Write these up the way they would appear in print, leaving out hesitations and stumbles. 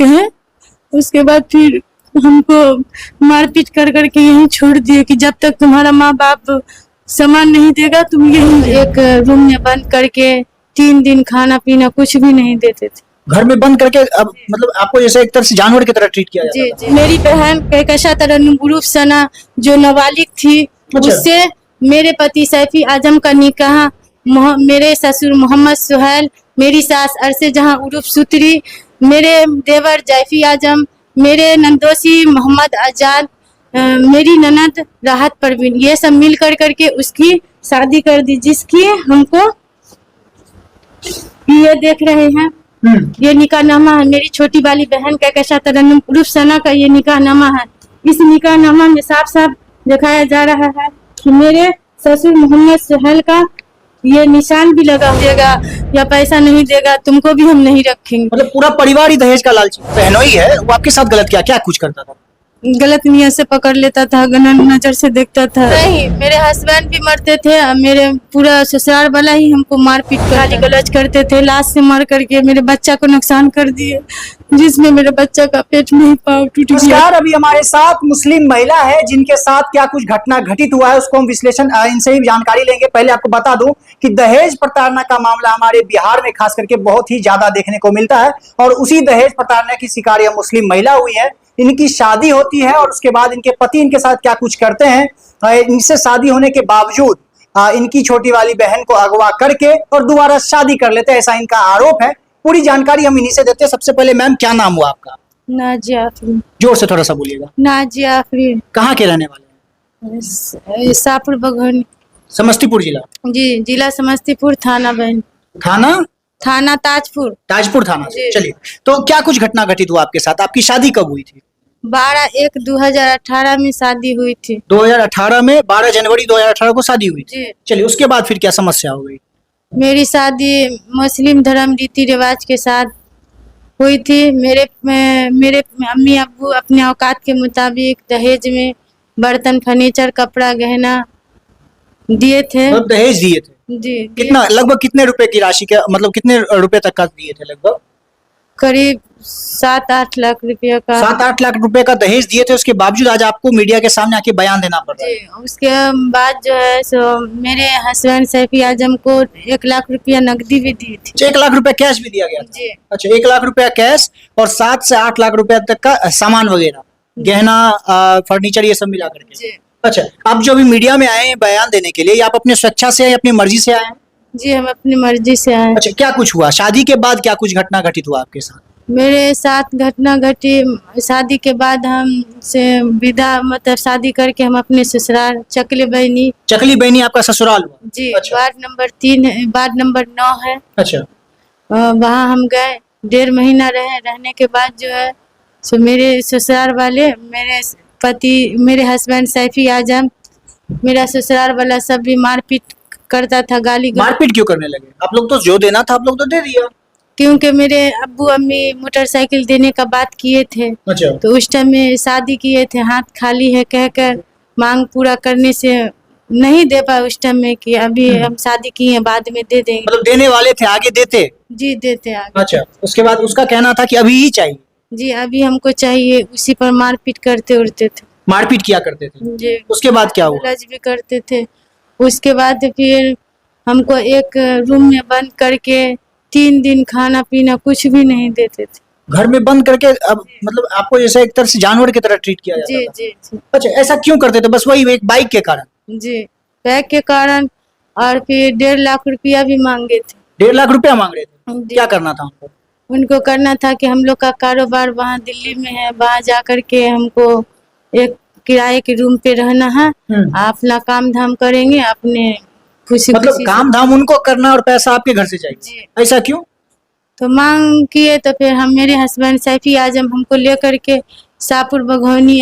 कहे। उसके बाद फिर हमको मारपीट कर करके यहीं छोड़ दिए कि जब तक तुम्हारा माँ बाप सामान नहीं देगा तुम यहीं। एक रूम में बंद करके 3 दिन खाना पीना कुछ भी नहीं देते थे। घर में बंद करके अब मतलब आपको जैसे एक तरह से जानवर की तरह ट्रीट किया जाता था। जी। मेरी बहन कहकशा तरन्नुम उर्फ सना जो नाबालिग थी, अच्छा। उससे मेरे पति सैफी आजम का निकाह मेरे ससुर मोहम्मद सुहैल, मेरी सास अरसे जहां उर्फ सुतरी, मेरे देवर जैफी आजम, मेरे नंदोसी मोहम्मद आजाद, मेरी ननद राहत परवीन, ये सब मिल कर करके उसकी शादी कर दी, जिसकी हमको ये देख रहे हैं ये निकाहनामा है। मेरी छोटी वाली बहन कहकशा तरन्नुम उर्फ सना का ये निकाहनामा है। इस निकाहनामा में साफ साफ दिखाया जा रहा है कि मेरे ससुर मोहम्मद सुहैल का ये निशान भी लगा देगा या पैसा नहीं देगा तुमको भी हम नहीं रखेंगे। मतलब पूरा परिवार ही दहेज का लालची। बहनोई है, वो आपके साथ गलत क्या क्या कुछ करता था? गलत नियत से पकड़ लेता था, गलत नजर से देखता था। नहीं, मेरे हस्बैंड भी मरते थे, मेरे पूरा ससुराल वाला ही हमको मारपीट गाली गलौज करते थे, लाश से मार करके मेरे बच्चा को नुकसान कर दिए, जिसमें मेरे बच्चा का पेट में ही पाँव टूट गया। अभी हमारे साथ मुस्लिम महिला है जिनके साथ क्या कुछ घटना घटित हुआ है उसको हम विश्लेषण इनसे ही जानकारी लेंगे। पहले आपको बता दूं कि दहेज प्रताड़ना का मामला हमारे बिहार में खास करके बहुत ही ज्यादा देखने को मिलता है और उसी दहेज प्रताड़ना की शिकार यह मुस्लिम महिला हुई है। इनकी शादी होती है और उसके बाद इनके पति इनके साथ क्या कुछ करते हैं। इनसे शादी होने के बावजूद इनकी छोटी वाली बहन को अगवा करके और दोबारा शादी कर लेते हैं, ऐसा इनका आरोप है। पूरी जानकारी हम इन्हीं से देते हैं। सबसे पहले मैम क्या नाम हुआ आपका? नाजिया आफरीन। जोर से थोड़ा सा बोलिएगा। नाजिया आफरीन। कहाँ के रहने वाले हैं? शाहपुर बघौनी, समस्तीपुर जिला। जी, जिला समस्तीपुर, थाना बहन, थाना ताजपुर थाना से। चलिए, तो क्या कुछ घटना घटित हुआ आपके साथ? आपकी शादी कब हुई थी? 12/1/2018 में शादी हुई थी। 2018 में 12 जनवरी 2018 को शादी हुई थी। चलिए, उसके बाद फिर क्या समस्या हो गई? मेरी शादी मुस्लिम धर्म रीति रिवाज के साथ हुई थी। मेरे अम्मी अब्बू अपने औकात के मुताबिक दहेज में बर्तन, फर्नीचर, कपड़ा, गहना दिए थे। मतलब दहेज दिए थे? जी। कितना, लगभग कितने रुपए की राशि का, मतलब कितने रुपए तक का दिए थे? लगभग करीब 7-8 लाख रुपया का। 7-8 लाख रुपए का दहेज दिए थे। उसके बावजूद आज आपको मीडिया के सामने आके बयान देना पड़ रहा है। उसके बाद जो है सो मेरे हस्बैंड सैफी आजम को 1 लाख रुपया नकदी भी दी थी। 1 लाख रुपया कैश भी दिया गया था? जी। अच्छा, 1 लाख रुपया कैश और 7 से 8 लाख रुपया तक का सामान वगैरह, गहना, फर्नीचर, ये सब मिला करके। अच्छा, आप जो अभी मीडिया में आए हैं बयान देने के लिए, आप अपने स्वेच्छा से, अपनी मर्जी से आए हैं? जी, हम अपनी मर्जी से आए। अच्छा, क्या कुछ हुआ शादी के बाद? क्या कुछ घटना घटित हुआ आपके साथ? मेरे साथ घटना घटी, शादी के बाद हम से विदा, मतलब शादी करके हम अपने ससुराल चकली बहनी आपका ससुराल हुआ? जी। अच्छा। वार्ड नंबर 3 है, वार्ड नंबर 9 है। अच्छा। वहाँ हम गए, 1.5 महीना रहने के बाद जो है सो मेरे ससुराल वाले, मेरे पति, मेरे हस्बैंड सैफी आजम, मेरा ससुराल वाला सब भी मारपीट करता था, गाली। मारपीट क्यों करने लगे? आप लोग तो जो देना था आप लोग तो दे दिया। क्योंकि मेरे अब्बू अम्मी मोटरसाइकिल देने का बात किए थे। अच्छा। तो उस टाइम में शादी किए थे, हाथ खाली है कहकर मांग पूरा करने से नहीं दे पाए उस टाइम में कि अभी हम शादी किए हैं, बाद में दे देंगे। मतलब देने वाले थे, आगे देते? जी, देते आगे। अच्छा, उसके बाद उसका कहना था कि अभी ही चाहिए? जी, अभी हमको चाहिए। उसी पर मारपीट करते उड़ते थे। मारपीट किया करते थे? जी। उसके बाद क्या हुआ? लज भी करते थे। उसके बाद फिर हमको एक रूम में बंद करके 3 दिन खाना पीना कुछ भी नहीं देते थे। घर में बंद करके, अब मतलब आपको जैसे एक तरह से जानवर की तरह ट्रीट किया जाता था? जी। अच्छा, ऐसा क्यों करते थे? बस वही एक बाइक के कारण? जी, बाइक के कारण। और फिर 1.5 लाख रुपया भी मांगे थे। 1.5 लाख रुपया मांग रहे थे? क्या करना था उनको? उनको करना था कि हम लोग का कारोबार वहाँ दिल्ली में है, वहाँ जा करके हमको एक किराए के रूम पे रहना है, अपना काम धाम करेंगे अपने खुशी। मतलब काम धाम उनको करना और पैसा आपके घर से चाहिए? ऐसा क्यों? तो मांग किए तो फिर हम, मेरे हस्बैंड सैफी आजम हमको लेकर के शाहपुर बघौनी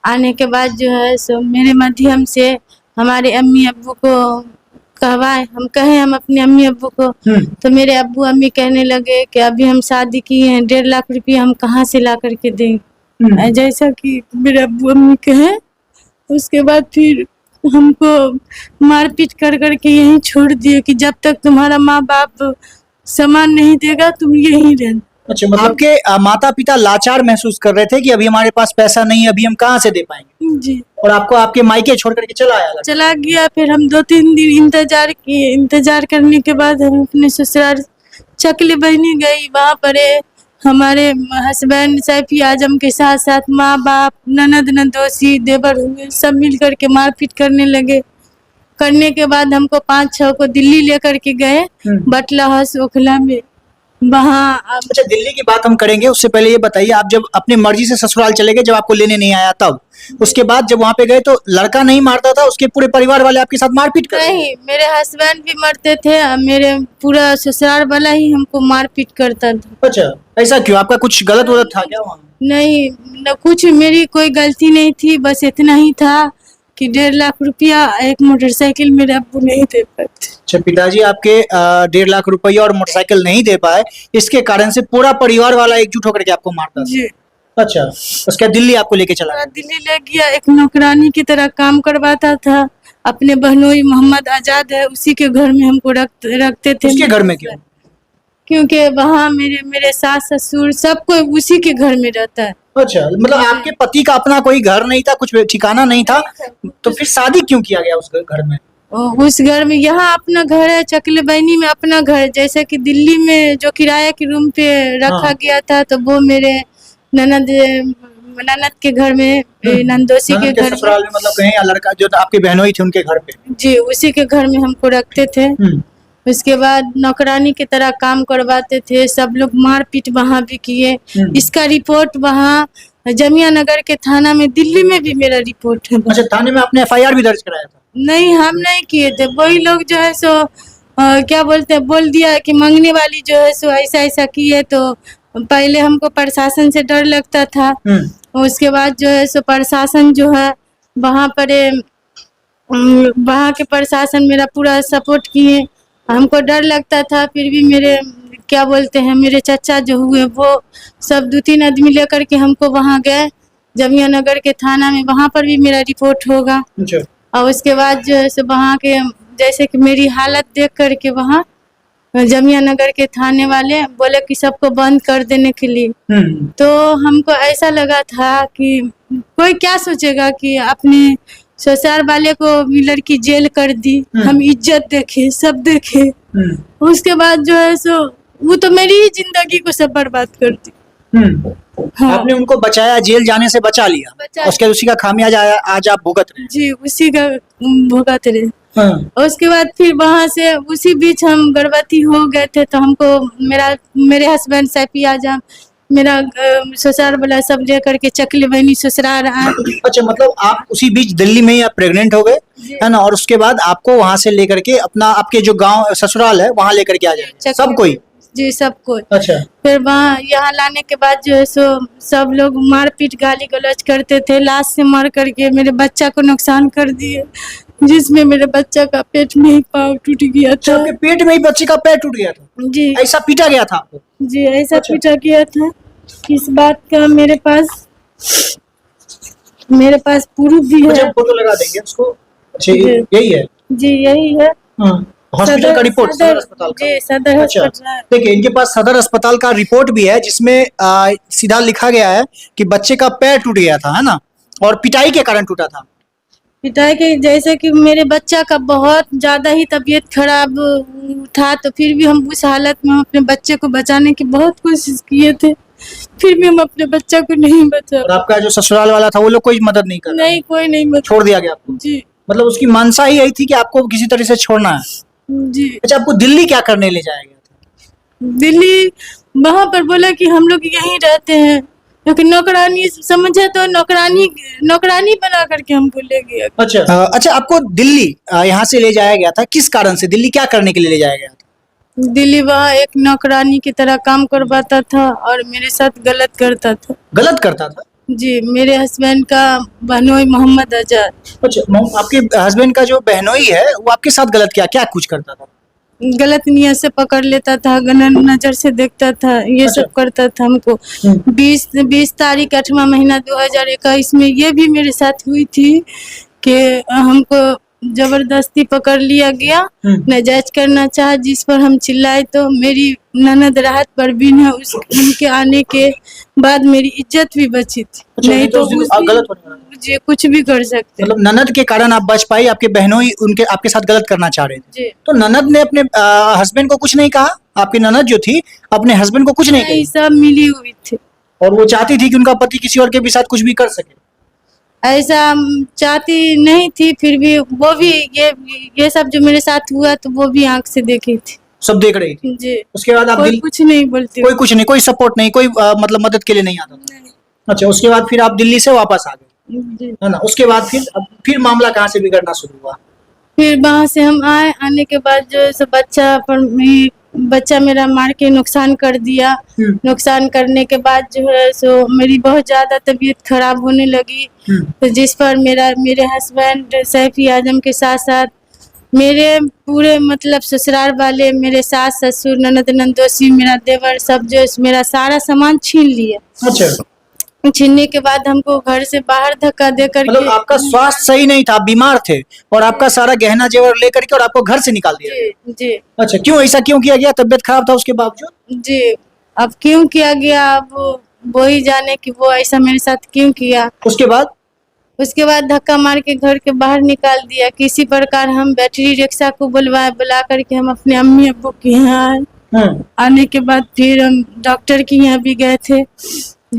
आने के बाद जो है सो मेरे माध्यम से हमारे अम्मी अब्बू को कहवाए, हम कहे हम अपने अम्मी अब्बू को। तो मेरे अब्बू अम्मी कहने लगे कि अभी हम शादी किए हैं, 1.5 लाख रुपया हम कहाँ से ला करके देंगे, जैसा कि मेरे अब्बू अम्मी कहे। उसके बाद फिर हमको मारपीट कर करके यहीं छोड़ दिए कि जब तक तुम्हारा माँ बाप सामान नहीं देगा तुम यहीं रहना। अच्छा, मतलब आपके माता पिता लाचार महसूस कर रहे थे कि अभी हमारे पास पैसा नहीं है, अभी हम कहाँ से दे पाएंगे, जी और आपको आपके मायके छोड़ करके चला आया लड़का। चला गया। फिर हम 2-3 दिन इंतजार किए। इंतजार करने के बाद हम अपने ससुराल चकली बहनी गई। वहाँ पर हमारे हस्बैंड सैफी आजम के साथ साथ माँ बाप ननद नंदोसी देवर हुए सब मिल करके मारपीट करने लगे। करने के बाद हमको 5-6 को दिल्ली लेकर के गए, बटलाहस ओखला में। वहाँ अच्छा, दिल्ली की बात हम करेंगे, उससे पहले ये बताइए, आप जब अपनी मर्जी से ससुराल चले गए, जब आपको लेने नहीं आया तब, उसके बाद जब वहाँ पे गए तो लड़का नहीं मारता था, उसके पूरे परिवार वाले आपके साथ मारपीट कर रहे थे? नहीं, मेरे हस्बैंड भी मरते थे और मेरे पूरा ससुराल वाला ही हमको मारपीट करता था। अच्छा, ऐसा क्यों? आपका कुछ गलत वलत था क्या वहाँ? नहीं न, कुछ मेरी कोई गलती नहीं थी, बस इतना ही था कि 1.5 लाख रुपया एक मोटरसाइकिल मेरे अब्बू नहीं दे पाते। अच्छा, पिताजी आपके 1.5 लाख रुपया और मोटरसाइकिल नहीं दे पाए, इसके कारण से पूरा परिवार वाला एकजुट होकर के आपको मारता था। जी अच्छा, उसके बाद दिल्ली आपको लेके चला गया। दिल्ली ले गया, एक नौकरानी की तरह काम करवाता था। अपने बहनोई मोहम्मद आजाद है, उसी के घर में हमको रखते थे। उसके घर में क्यों? क्योंकि वहाँ मेरे सास ससुर सब कोई उसी के घर में रहता है। अच्छा, मतलब आपके पति का अपना कोई घर नहीं था, कुछ ठिकाना नहीं था, तो फिर शादी क्यों किया गया उस घर में? उस घर में, यहाँ अपना घर है, चकले बहनी में अपना घर, जैसे कि दिल्ली में जो किराए के रूम पे रखा गया था, तो वो मेरे ननद के घर में, नंदोसी के घर ससुराल में, मतलब कहीं, या लड़का जो आपकी बहनोई थी उनके घर पे? जी, उसी के घर में हमको रखते थे। उसके बाद नौकरानी की तरह काम करवाते थे। सब लोग मारपीट वहाँ भी किए। इसका रिपोर्ट वहाँ जमिया नगर के थाना में, दिल्ली में भी मेरा रिपोर्ट है। अच्छा, थाने में आपने FIR भी दर्ज कराया था? नहीं, हम नहीं किए थे। वही लोग जो है सो क्या बोलते हैं, बोल दिया कि मांगने वाली जो है सो ऐसा ऐसा किए। तो पहले हमको प्रशासन से डर लगता था। उसके बाद जो है सो प्रशासन जो है वहाँ पर वहाँ के प्रशासन मेरा पूरा सपोर्ट किए। हमको डर लगता था, फिर भी मेरे क्या बोलते हैं, मेरे चचा जो हुए वो सब 2-3 आदमी लेकर के हमको वहाँ गए जमिया नगर के थाना में। वहाँ पर भी मेरा रिपोर्ट होगा। और उसके बाद जो है सो वहाँ के, जैसे कि मेरी हालत देख करके वहाँ जमिया नगर के थाने वाले बोले कि सबको बंद कर देने के लिए। तो हमको ऐसा लगा था कि कोई क्या सोचेगा कि अपने ससुराल वाले को भी लड़की जेल कर दी, हम इज्जत देखे, सब देखे। उसके बाद जो है सो वो तो मेरी ही जिंदगी को सब बर्बाद कर दी। हाँ। आपने उनको बचाया, जेल जाने से बचा लिया, उसके उसी का खामियाजा आज आप भुगत रहे। जी, उसी का भुगत रहे। हाँ। उसके बाद फिर वहाँ से उसी बीच हम गर्भवती हो गए थे, तो हमको मेरे हस्बैंड सैफी आजम, मेरा ससुराल वाला सब लेकर के चकली बहनी ससुराल आए। अच्छा, मतलब आप उसी बीच दिल्ली में ही आप प्रेग्नेंट हो गए, है ना, और उसके बाद आपको वहाँ से लेकर के अपना, आपके जो गांव ससुराल है वहाँ लेकर के आ जाए सब कोई? जी, सब कोई। अच्छा, फिर वहाँ यहाँ लाने के बाद जो है सो सब लोग मारपीट गाली गलौज करते थे। लाश से मार करके मेरे बच्चा को नुकसान कर दिए, जिसमें मेरे बच्चा का पेट में ही पाँव टूट गया था। आपके पेट में ही बच्चे का पैर टूट गया था? जी, ऐसा पीटा गया था आपको? जी, ऐसा पीटा गया था। इस बात का मेरे पास प्रूफ भी है। अच्छा, फोटो लगा देंगे उसको। अच्छा, यही है? जी, यही है। हॉस्पिटल का रिपोर्ट, सदर अस्पताल का? जी, सदर अस्पताल। देखिए, इनके पास सदर अस्पताल का रिपोर्ट भी है, जिसमें सीधा लिखा गया है कि बच्चे का पैर टूट गया था, है ना, और पिटाई के कारण टूटा था। पिटाई के, जैसे कि मेरे बच्चा का बहुत ज्यादा ही तबीयत खराब था, तो फिर भी हम उस हालत में अपने बच्चे को बचाने की बहुत कोशिश किए थे, फिर भी हम अपने बच्चा को नहीं बचा। और आपका जो ससुराल वाला था वो लोग कोई मदद नहीं कर रहा? नहीं, कोई नहीं मदद। छोड़ दिया गया आपको? जी, मतलब उसकी मंशा ही यही थी कि आपको किसी तरह से छोड़ना है? जी। अच्छा, आपको दिल्ली क्या करने ले जाया गया था? दिल्ली वहाँ पर बोला कि हम लोग यहीं रहते हैं, क्योंकि नौकरानी समझे, तो नौकरानी बना करके हमको ले गया। अच्छा, आपको दिल्ली यहाँ से ले जाया गया था, किस कारण से? दिल्ली क्या करने के लिए ले जाया गया था? दिल्ली वहाँ एक नौकरानी की तरह काम करवाता था और मेरे साथ गलत करता था। गलत करता था? जी, मेरे हस्बैंड का बहनोई मोहम्मद आजाद। अच्छा, आपके हस्बैंड का जो बहनोई है वो आपके साथ गलत क्या कुछ करता था? गलत नियत से पकड़ लेता था, गलत नजर से देखता था, ये सब करता था हमको। 20 तारीख 8वां महीना 2021 में ये भी मेरे साथ हुई थी कि हमको जबरदस्ती पकड़ लिया गया, नाजायज करना चाहा, जिस पर हम चिल्लाए तो मेरी ननद राहत परवीन है, उनके आने के बाद मेरी इज्जत भी बची थी। अच्छा, नहीं तो उस दिन उस दिन गलत होने वाला था। मुझे कुछ भी कर सकते। मतलब ननद के कारण आप बच पाई, आपके बहनों ही उनके आपके साथ गलत करना चाह रहे थे। जी तो ननद ने अपने हस्बैंड को कुछ नहीं कहा? आपकी ननद जो थी अपने हस्बैंड को कुछ नहीं नहीं, कही? सब मिली हुई थी। और वो चाहती थी कि उनका पति किसी और के भी साथ कुछ भी कर सके? ऐसा चाहती नहीं थी, फिर भी वो भी ये सब जो मेरे साथ हुआ तो वो भी आंख से देखी थी। सब देख रही थी। जी, उसके बाद आप कोई कुछ नहीं बोलती। कोई कुछ नहीं, कोई सपोर्ट नहीं, कोई मतलब मदद के लिए नहीं आता था? नहीं। अच्छा, उसके बाद फिर आप दिल्ली से वापस आ गए, जी, है ना? उसके बाद फिर मामला कहाँ से बिगड़ना शुरू हुआ? फिर वहां से हम आए, आने के बाद जो है सो बच्चा मेरा मार के नुकसान कर दिया। नुकसान करने के बाद जो है सो मेरी बहुत ज्यादा तबीयत खराब होने लगी, तो जिस पर मेरे हस्बैंड सैफी आजम के साथ साथ मेरे पूरे मतलब ससुराल वाले, मेरे सास ससुर, ननद नंदोसी, मेरा देवर, सब जो है मेरा सारा सामान छीन लिए। अच्छा, छीनने के बाद हमको घर से बाहर धक्का दे मतलब करके, आपका स्वास्थ्य सही नहीं था, आप बीमार थे और आपका सारा गहना जेवर लेकर के और आपको घर से निकाल दिया? जी जी अच्छा, क्यों ऐसा क्यों किया गया? तबीयत खराब था उसके बावजूद? जी। अब क्यों किया गया, अब वो ही जाने कि वो ऐसा मेरे साथ क्यों किया। उसके बाद धक्का मार के घर के बाहर निकाल दिया। किसी प्रकार हम बैटरी रिक्शा को बुला करके हम अपने अम्मी अब्बू के यहाँ आए। आने के बाद फिर हम डॉक्टर के यहाँ भी गए थे,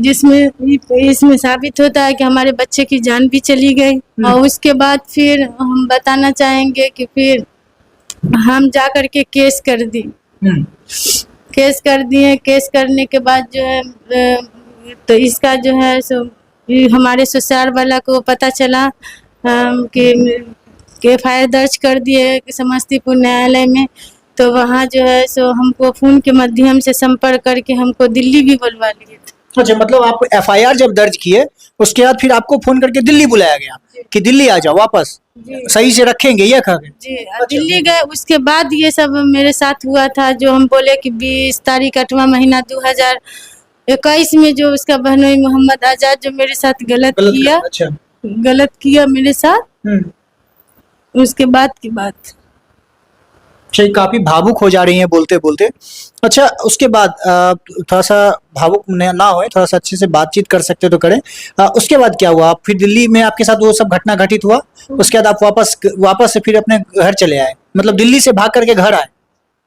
इसमें साबित होता है कि हमारे बच्चे की जान भी चली गई। और उसके बाद फिर हम बताना चाहेंगे कि फिर हम जा करके केस कर दी। केस कर दिए। केस करने के बाद जो है तो इसका जो है सो हमारे ससुराल वाला को पता चला कि FIR दर्ज कर दिए समस्तीपुर न्यायालय में। तो वहाँ जो है सो हमको फोन के माध्यम से संपर्क करके हमको दिल्ली भी बुलवा लिए थे। अच्छा, मतलब आप FIR जब दर्ज किए उसके बाद फिर आपको फोन करके दिल्ली बुलाया गया कि दिल्ली आ जाओ वापस, सही से रखेंगे ये कहा गया? जी, दिल्ली गए। उसके बाद ये सब मेरे साथ हुआ था, जो हम बोले कि 20 तारीख 8वां महीना 2021 में जो उसका बहनोई मोहम्मद आजाद जो मेरे साथ गलत किया। अच्छा, गलत किया मेरे साथ। उसके बाद की बात। अच्छा, काफी भावुक हो जा रही हैं बोलते बोलते। अच्छा, उसके बाद थोड़ा सा भावुक ना होए, थोड़ा सा अच्छे से बातचीत कर सकते तो करें। उसके बाद क्या हुआ? आप फिर दिल्ली में आपके साथ वो सब घटना घटित हुआ, उसके बाद आप वापस से फिर अपने घर चले आए, मतलब दिल्ली से भाग करके घर आए?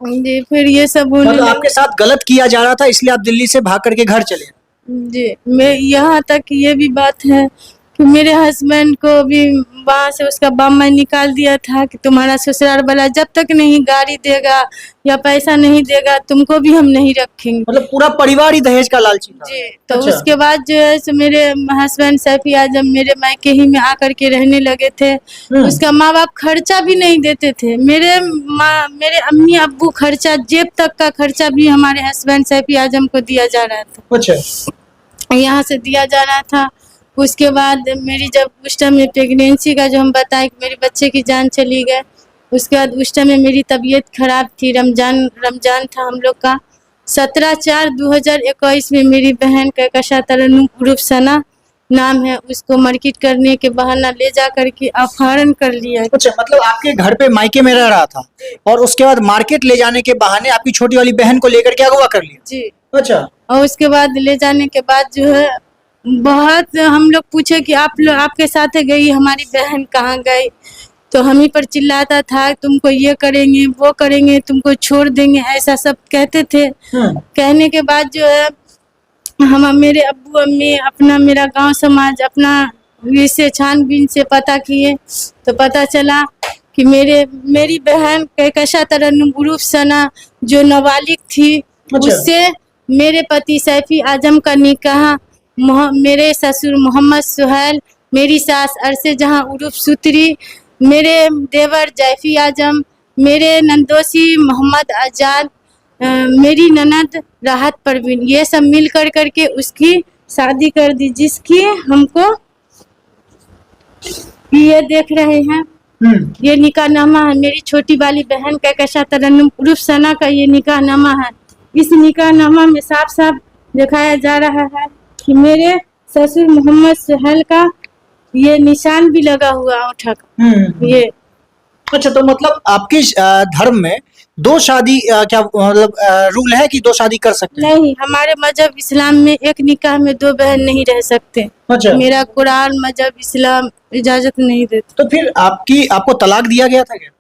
जी, फिर ये सब होने मतलब लगा। आपके साथ गलत किया जा रहा था इसलिए आप दिल्ली से भाग करके घर चले आए? जी, मैं यहाँ तक ये भी बात है कि मेरे हस्बैंड को भी वहाँ से उसका बामा निकाल दिया था कि तुम्हारा ससुराल वाला जब तक नहीं गाड़ी देगा या पैसा नहीं देगा तुमको भी हम नहीं रखेंगे। मतलब पूरा परिवार ही दहेज का लालची था? जी, तो अच्छा। उसके बाद जो है सो मेरे हस्बैंड सैफी आजम मेरे मायके ही में आकर के रहने लगे थे। उसका माँ बाप खर्चा भी नहीं देते थे। मेरे अम्मी अब्बू खर्चा, जेब तक का खर्चा भी हमारे हस्बैंड सैफी आजम को दिया जा रहा था। अच्छा, यहाँ से दिया जा रहा था। उसके बाद मेरी जब उस टाइम में प्रेगनेंसी का जो हम बताए कि मेरे बच्चे की जान चली गई, उसके बाद उस टाइम में मेरी तबीयत खराब थी। रमजान था हम लोग का। 17/4/2021 में मेरी बहन कहकशा तरन्नुम उर्फ सना नाम है, उसको मार्केट करने के बहाना ले जा करके अपहरण कर लिया। अच्छा, मतलब आपके घर पे मायके में रह रहा था और उसके बाद मार्केट ले जाने के बहाने आपकी छोटी वाली बहन को लेकर के अगवा कर लिया? जी। अच्छा, और उसके बाद ले जाने के बाद जो है बहुत हम लोग पूछे कि आप लोग आपके साथ गई, हमारी बहन कहाँ गई? तो हम ही पर चिल्लाता था तुमको ये करेंगे वो करेंगे, तुमको छोड़ देंगे, ऐसा सब कहते थे। कहने के बाद जो है मेरे अब्बू अम्मी अपना मेरा गांव समाज अपना इससे छानबीन से पता किए तो पता चला कि मेरी बहन कहकशा तरन्नुम उर्फ सना जो नाबालिग थी, उससे मेरे पति सैफी आजम का निकाह मेरे ससुर मोहम्मद सुहैल, मेरी सास अरसे जहां उर्फ सुतरी, मेरे देवर जैफी आजम, मेरे नंदोसी मोहम्मद आजाद, मेरी ननद राहत परवीन, ये सब मिल करके उसकी शादी कर दी। जिसकी हमको ये देख रहे हैं, ये निकाहनामा है। मेरी छोटी वाली बहन कहकशा तरन्नुम उर्फ सना का ये निकाहनामा है। इस निकाहनामा में साफ साफ दिखाया जा रहा है कि मेरे ससुर मोहम्मद सुहैल का ये निशान भी लगा हुआ अंगूठा का। ये अच्छा, तो मतलब आपके धर्म में दो शादी क्या मतलब रूल है कि दो शादी कर सकते हैं? नहीं, हमारे मजहब इस्लाम में एक निकाह में दो बहन नहीं रह सकते। अच्छा, मेरा कुरान मजहब इस्लाम इजाजत नहीं देता। तो फिर आपको तलाक दिया गया था क्या?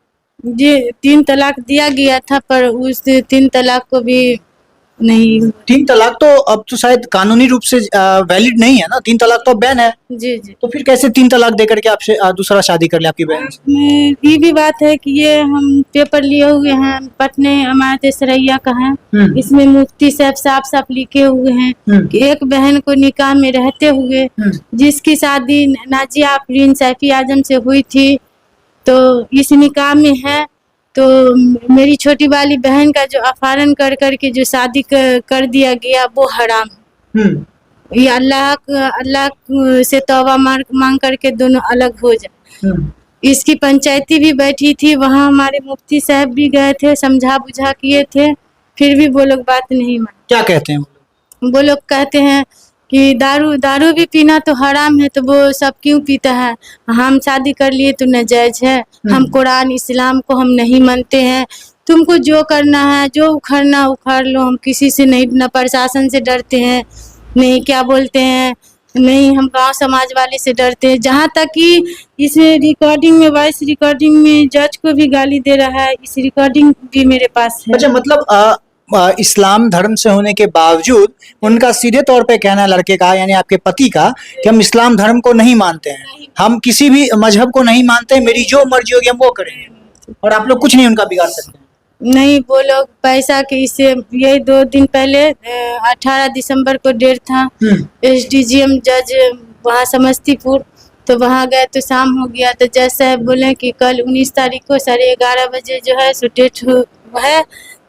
जी, 3 तलाक दिया गया था, पर उस 3 तलाक को भी नहीं। 3 तलाक तो अब तो शायद कानूनी रूप से वैलिड नहीं है ना, 3 तलाक तो अब बैन है। जी, जी। तो फिर कैसे 3 तलाक दे करके आपसे दूसरा शादी कर ले आपकी बहन से? ये भी बात है कि ये हम पेपर लिए हुए हैं, पटने अमानत सरैया का है। इसमें मुफ्ती साहब साफ-साफ लिखे हुए हैं कि एक बहन को निकाह में रहते हुए जिसकी शादी नाजिया आफरीन सैफी आजम से हुई थी, तो इस निकाह में है, तो मेरी छोटी वाली बहन का जो अपहरण कर के जो शादी कर दिया गया वो हराम है। ये अल्लाह से तौबा मांग करके दोनों अलग हो जाए। इसकी पंचायती भी बैठी थी, वहाँ हमारे मुफ्ती साहब भी गए थे, समझा बुझा किए थे, फिर भी वो लोग बात नहीं माने। क्या कहते हैं वो लोग? वो लोग कहते हैं कि दारू भी पीना तो हराम है, तो वो सब क्यों पीता है? हम शादी कर लिए तो नाजायज है। हम कुरान इस्लाम को हम नहीं मानते हैं। तुमको जो करना है, जो उखड़ना उखाड़ लो, हम किसी से नहीं, न प्रशासन से डरते हैं, नहीं क्या बोलते हैं, नहीं हम गांव समाज वाले से डरते हैं। जहाँ तक कि इस रिकॉर्डिंग में, वॉइस रिकॉर्डिंग में जज को भी गाली दे रहा है, इस रिकॉर्डिंग भी मेरे पास है। अच्छा, मतलब इस्लाम धर्म से होने के बावजूद उनका सीधे तौर पे कहना है लड़के का, यानी आपके पति का, कि हम इस्लाम धर्म को नहीं मानते हैं, हम किसी भी मजहब को नहीं मानते, मेरी जो मर्जी होगी हम वो करेंगे, और आप लोग कुछ नहीं उनका बिगाड़ सकते हैं। नहीं, वो लोग पैसा के इससे, यही 2 दिन पहले 18 दिसंबर को डेट था, एसडीजीएम जज वहाँ समस्तीपुर, तो वहाँ गए तो शाम हो गया, तो जज साहब बोले कि कल 19 तारीख को 11:30 बजे जो है सो डेट है,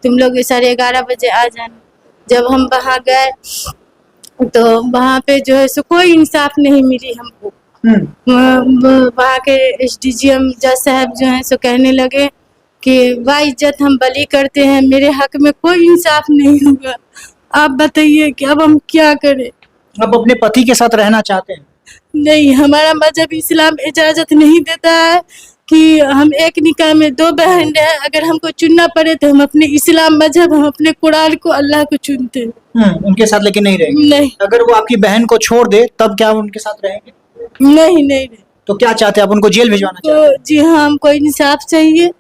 तुम लोग 11:30 बजे आ जाना। जब हम वहाँ गए तो वहाँ पे जो है सो कोई इंसाफ नहीं मिली हमको। वहाँ के एसडीजीएम जज साहब जो है सो कहने लगे कि बाइज्जत हम बली करते हैं, मेरे हक में कोई इंसाफ नहीं हुआ। आप बताइए कि अब हम क्या करें? आप अपने पति के साथ रहना चाहते हैं? नहीं, हमारा मजहब इस्लाम इजाजत नहीं देता है कि हम एक निकाह में 2 बहन रहें। अगर हमको चुनना पड़े तो हम अपने इस्लाम मजहब, हम अपने कुरान को, अल्लाह को चुनते हैं। उनके साथ लेकिन नहीं रहेंगे? नहीं, अगर वो आपकी बहन को छोड़ दे तब क्या उनके साथ रहेंगे? नहीं, नहीं। तो क्या चाहते हैं आप, उनको जेल भिजवाना चाहते हैं? तो जी हाँ, हमको इंसाफ चाहिए,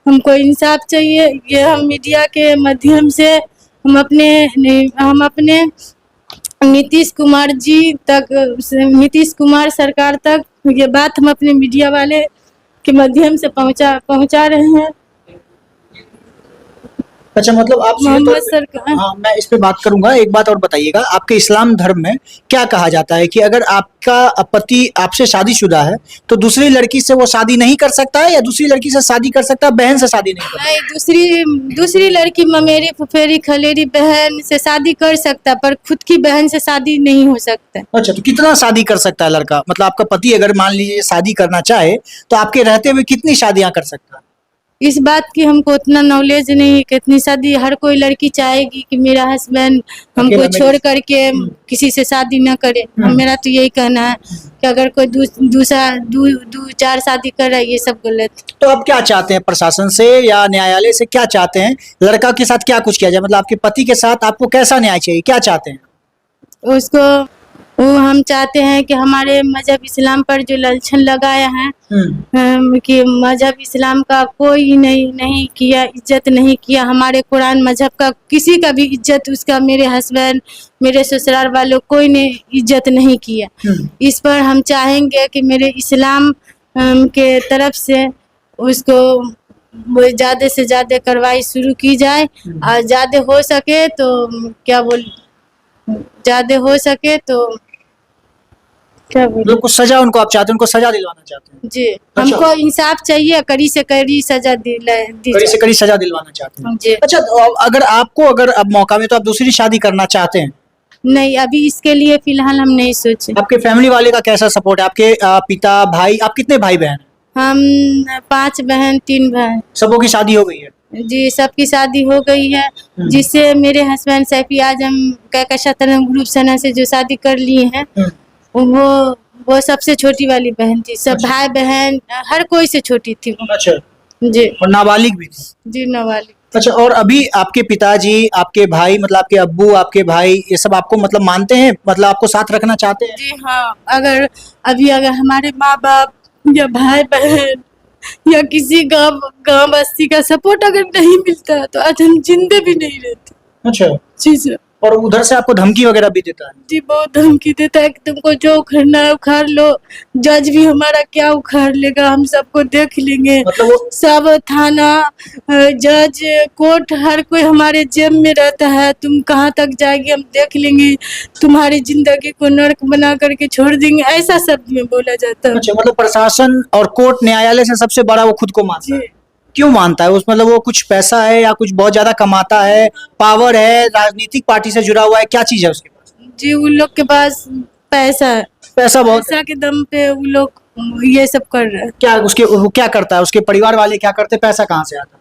हमको इंसाफ चाहिए। ये हम मीडिया के माध्यम से हम अपने नीतीश कुमार जी तक, नीतीश कुमार सरकार तक ये बात हम अपने मीडिया वाले के माध्यम से पहुंचा रहे हैं। अच्छा, मतलब आप मोहम्मद सरकार, हाँ, मैं इस पे बात करूंगा। एक बात और बताइएगा, आपके इस्लाम धर्म में क्या कहा जाता है कि अगर आपका पति आपसे शादीशुदा है तो दूसरी लड़की से वो शादी नहीं कर सकता है, या दूसरी लड़की से शादी कर सकता है, बहन से शादी नहीं कर सकता? नहीं, दूसरी लड़की ममेरी फुफेरी खलेरी बहन से शादी कर सकता, पर खुद की बहन से शादी नहीं हो सकता। अच्छा, तो कितना शादी कर सकता है लड़का? मतलब आपका पति अगर मान लीजिए शादी करना चाहे तो आपके रहते हुए कितनी शादियां कर सकता है? इस बात की हमको उतना नॉलेज नहीं है, कितनी शादी हर कोई लड़की चाहेगी कि मेरा हस्बैंड हमको छोड़ करके किसी से शादी न करे। मेरा तो यही कहना है कि अगर कोई दो चार शादी कर रहा है, ये सब गलत। तो आप क्या चाहते हैं प्रशासन से या न्यायालय से, क्या चाहते हैं? लड़का के साथ क्या कुछ किया जाए, मतलब आपके पति के साथ आपको कैसा न्याय चाहिए, क्या चाहते हैं? वो हम चाहते हैं कि हमारे मजहब इस्लाम पर जो लांछन लगाया है कि मजहब इस्लाम का कोई नहीं किया, इज्जत नहीं किया, हमारे कुरान मजहब का किसी का भी इज्जत, उसका मेरे हस्बैंड, मेरे ससुराल वालों कोई ने इज्जत नहीं किया। इस पर हम चाहेंगे कि मेरे इस्लाम के तरफ से उसको ज़्यादा से ज़्यादा कार्रवाई शुरू की जाए, और ज़्यादा हो सके तो ज़्यादा हो सके तो क्या बोले, कुछ सजा उनको आप चाहते हैं, उनको सजा दिलवाना चाहते हैं? जी। अच्छा। हमको इंसाफ चाहिए, कड़ी से कड़ी सजा दी कड़ी से कड़ी सजा दिलवाना चाहते हैं जी। अच्छा, तो अगर अब मौका में तो आप दूसरी शादी करना चाहते हैं? नहीं, अभी इसके लिए फिलहाल हम नहीं सोचे। आपके फैमिली वाले का कैसा सपोर्ट है? आपके पिता भाई, आप कितने भाई बहन? हम 5 बहन 3 भाई। सबों की शादी हो गई है? जी, सबकी शादी हो गई है, जिससे मेरे हस्बैंड सैफी आजम का शतरंज ग्रुप सना से जो शादी कर लिए हैं, वो सबसे छोटी वाली बहन थी, सब भाई बहन हर कोई से छोटी थी वो। अच्छा, जी और नाबालिग भी थी। जी नाबालिग। अच्छा, और अभी आपके पिताजी, आपके भाई, मतलब आपके अब्बू, आपके भाई, ये सब आपको मतलब मानते हैं, मतलब आपको साथ रखना चाहते हैं? जी हाँ, अगर हमारे माँ बाप या भाई बहन या किसी गांव गांव बस्ती का सपोर्ट अगर नहीं मिलता तो आज हम जिंदे भी नहीं रहते। अच्छा, जी सर। और उधर से आपको धमकी वगैरह भी देता है? जी बहुत धमकी देता है कि तुमको जो उखाड़ना है उखाड़ लो, जज भी हमारा क्या उखाड़ लेगा, हम सबको देख लेंगे। मतलब वो सब थाना जज कोर्ट हर कोई हमारे जेब में रहता है, तुम कहाँ तक जाएगी हम देख लेंगे, तुम्हारी जिंदगी को नर्क बना करके छोड़ देंगे, ऐसा शब्द में बोला जाता है। अच्छा, मतलब प्रशासन और कोर्ट न्यायालय से सबसे बड़ा वो खुद को मानता है। जी क्यों मानता है? उस मतलब वो कुछ पैसा है या कुछ बहुत ज्यादा कमाता है, पावर है, राजनीतिक पार्टी से जुड़ा हुआ है, क्या चीज है उसके पास? जी उन लोग के पास पैसा है, पैसा बहुत है। पैसा के दम पे वो लोग ये सब कर रहे हैं। क्या उसके, वो क्या करता है, उसके परिवार वाले क्या करते हैं, पैसा कहाँ से आता है?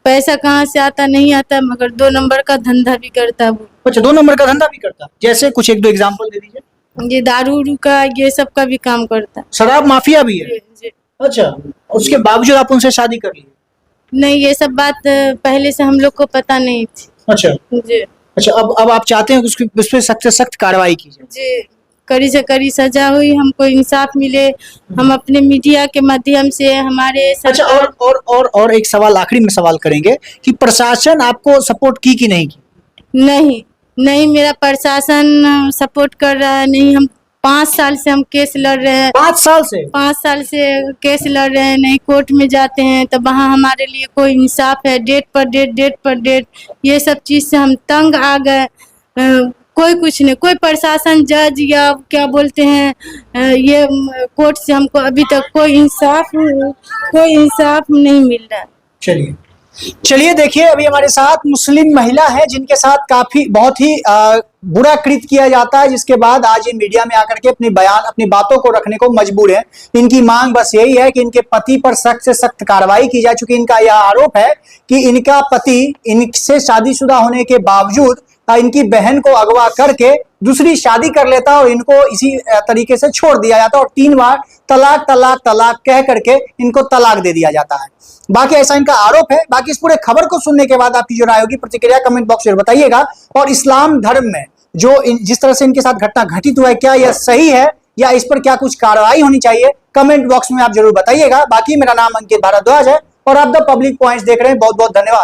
पैसा कहाँ से आता नहीं आता, मगर 2 नंबर का धंधा भी करता है वो। अच्छा, 2 नंबर का धंधा भी करता है, जैसे कुछ 1-2 एग्जाम्पल दे दीजिए। ये दारू उरू का ये सब का भी काम करता है। शराब माफिया भी है? जी जी। अच्छा, उसके बावजूद आप उनसे शादी कर ली? नहीं ये सब बात पहले से हम लोग को पता नहीं थी। अच्छा। जी अच्छा, अब आप चाहते हैं कि उसकी उस पर सख्त से सख्त कार्रवाई की जाए? जी, कड़ी से कड़ी सजा हुई, हमको इंसाफ मिले, हम अपने मीडिया के माध्यम से हमारे अच्छा, और एक सवाल, आखिरी में सवाल करेंगे कि प्रशासन आपको सपोर्ट की कि नहीं की? नहीं नहीं मेरा प्रशासन सपोर्ट कर रहा है नहीं। हम 5 साल से हम केस लड़ रहे हैं, 5 साल से? 5 साल से केस लड़ रहे हैं, नहीं कोर्ट में जाते हैं तो वहाँ हमारे लिए कोई इंसाफ है, डेट पर डेट, ये सब चीज़ से हम तंग आ गए। कोई कुछ नहीं, कोई प्रशासन जज या क्या बोलते हैं ये कोर्ट से हमको अभी तक कोई इंसाफ नहीं मिल रहा है। चलिए चलिए, देखिए अभी हमारे साथ मुस्लिम महिला है जिनके साथ काफी बहुत ही बुरा कृत्य किया जाता है, जिसके बाद आज ये मीडिया में आकर के अपनी बातों को रखने को मजबूर है। इनकी मांग बस यही है कि इनके पति पर सख्त से सख्त कार्रवाई की जाए, चूंकि इनका यह आरोप है कि इनका पति इनसे शादीशुदा होने के बावजूद इनकी बहन को अगवा करके दूसरी शादी कर लेता और इनको इसी तरीके से छोड़ दिया जाता और 3 बार तलाक तलाक तलाक कह करके इनको तलाक दे दिया जाता है। बाकी ऐसा इनका आरोप है। बाकी इस पूरे खबर को सुनने के बाद आपकी जो राय होगी, प्रतिक्रिया कमेंट बॉक्स में बताइएगा। और इस्लाम धर्म में जो जिस तरह से इनके साथ घटना घटित हुआ है, क्या यह सही है या इस पर क्या कुछ कार्रवाई होनी चाहिए, कमेंट बॉक्स में आप जरूर बताइएगा। बाकी मेरा नाम अंकित भारद्वाज है और आप द पब्लिक पॉइंट्स देख रहे हैं। बहुत बहुत धन्यवाद।